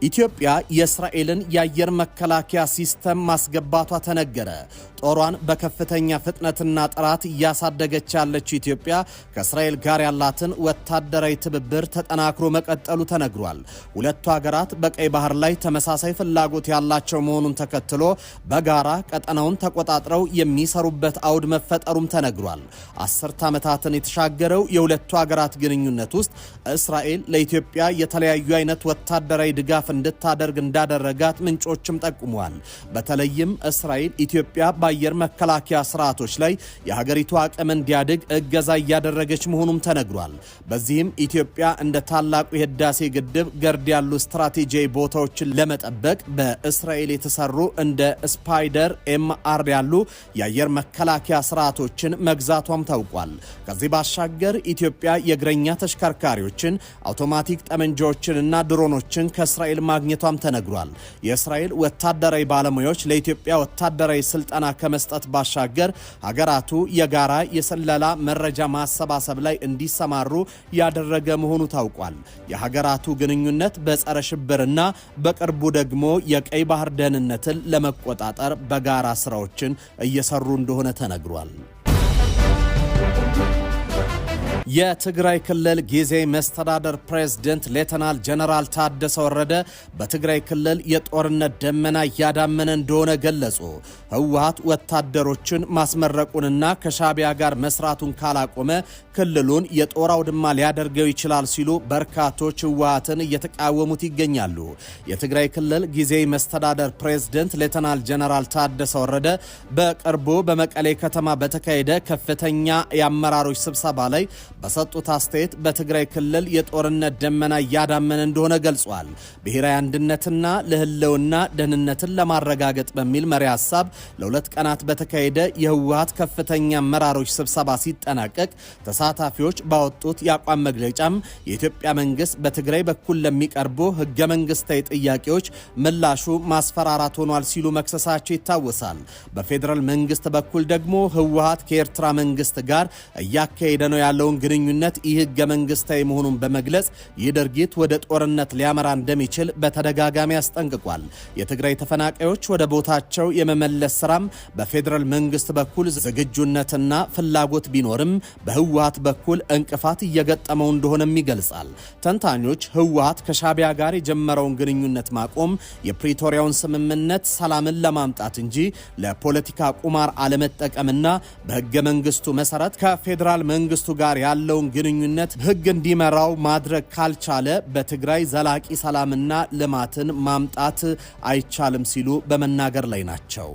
ኢትዮጵያ የእስራኤልን የአየር መከላከያ ሲስተም ማስገባቷ ተነገረ። ጦሯን በከፍተኛ ፍጥነትና ጥራት እያሳደገች ያለችው ኢትዮጵያ ከእስራኤል ጋር ያላትን ወታደራዊ ትብብር ተጠናክሮ መቀጠሉ ተነግሯል። ሁለቱ ሀገራት በቀይ ባህር ላይ ተመሳሳይ ፍላጎት ያላቸው መሆኑን ተከትሎ በጋራ ቀጠናውን ተቆጣጥረው የሚሰሩበት አውድ መፈጠሩም ተነግሯል። 10 ዓመታትን የተሻገረው የሁለቱ ሀገራት ግንኙነት ውስጥ እስራኤል ለኢትዮጵያ የተለያዩ አይነት ወታደራዊ ድጋፍ እንድታደርግ እንዳደረጋት ምንጮችም ጠቁመዋል። በተለይም እስራኤል ኢትዮጵያ በአየር መከላከያ ስርዓቶች ላይ የሀገሪቱ አቅም እንዲያድግ እገዛ እያደረገች መሆኑም ተነግሯል። በዚህም ኢትዮጵያ እንደ ታላቁ የህዳሴ ግድብ ገርድ ያሉ ስትራቴጂያዊ ቦታዎችን ለመጠበቅ በእስራኤል የተሰሩ እንደ ስፓይደር ኤምአር ያሉ የአየር መከላከያ ስርዓቶችን መግዛቷም ታውቋል። ከዚህ ባሻገር ኢትዮጵያ የእግረኛ ተሽከርካሪዎችን፣ አውቶማቲክ ጠመንጃዎችንና ድሮኖችን ከእስራኤል ማግኘቷም ተነግሯል። የእስራኤል ወታደራዊ ባለሙያዎች ለኢትዮጵያ ወታደራዊ ስልጠና ከመስጠት ባሻገር ሀገራቱ የጋራ የስለላ መረጃ ማሰባሰብ ላይ እንዲሰማሩ ያደረገ መሆኑ ታውቋል። የሀገራቱ ግንኙነት በጸረ ሽብርና በቅርቡ ደግሞ የቀይ ባህር ደህንነትን ለመቆጣጠር በጋራ ስራዎችን እየሰሩ እንደሆነ ተነግሯል። የትግራይ ክልል ጊዜያዊ መስተዳደር ፕሬዝዳንት ሌተናል ጀነራል ታደሰ ወረደ በትግራይ ክልል የጦርነት ደመና እያዳመነ እንደሆነ ገለጹ። ህወሓት ወታደሮችን ማስመረቁንና ከሻቢያ ጋር መስራቱን ካላቆመ ክልሉን የጦር አውድማ ሊያደርገው ይችላል ሲሉ በርካቶች ህወሓትን እየተቃወሙት ይገኛሉ። የትግራይ ክልል ጊዜያዊ መስተዳደር ፕሬዝዳንት ሌተናል ጀነራል ታደሰ ወረደ በቅርቡ በመቀሌ ከተማ በተካሄደ ከፍተኛ የአመራሮች ስብሰባ ላይ በሰጡት አስተያየት በትግራይ ክልል የጦርነት ደመና እያዳመነ እንደሆነ ገልጿል። ብሔራዊ አንድነትና ለህልውና ደህንነትን ለማረጋገጥ በሚል መሪ ሐሳብ ለሁለት ቀናት በተካሄደ የህወሓት ከፍተኛ አመራሮች ስብሰባ ሲጠናቀቅ ተሳታፊዎች ባወጡት የአቋም መግለጫም የኢትዮጵያ መንግስት በትግራይ በኩል ለሚቀርቡ ህገ መንግስታዊ ጥያቄዎች ምላሹ ማስፈራራት ሆኗል ሲሉ መክሰሳቸው ይታወሳል። በፌዴራል መንግስት በኩል ደግሞ ህወሓት ከኤርትራ መንግስት ጋር እያካሄደ ነው ያለውን ግንኙነት ይህ ህገ መንግስታዊ መሆኑን በመግለጽ ይህ ድርጊት ወደ ጦርነት ሊያመራ እንደሚችል በተደጋጋሚ አስጠንቅቋል። የትግራይ ተፈናቃዮች ወደ ቦታቸው የመመለስ ስራም በፌዴራል መንግስት በኩል ዝግጁነትና ፍላጎት ቢኖርም በህወሓት በኩል እንቅፋት እየገጠመው እንደሆነም ይገልጻል። ተንታኞች ህወሓት ከሻቢያ ጋር የጀመረውን ግንኙነት ማቆም የፕሪቶሪያውን ስምምነት ሰላምን ለማምጣት እንጂ ለፖለቲካ ቁማር አለመጠቀምና በህገ መንግስቱ መሰረት ከፌዴራል መንግስቱ ጋር ያለውን ግንኙነት ህግ እንዲመራው ማድረግ ካልቻለ በትግራይ ዘላቂ ሰላምና ልማትን ማምጣት አይቻልም ሲሉ በመናገር ላይ ናቸው።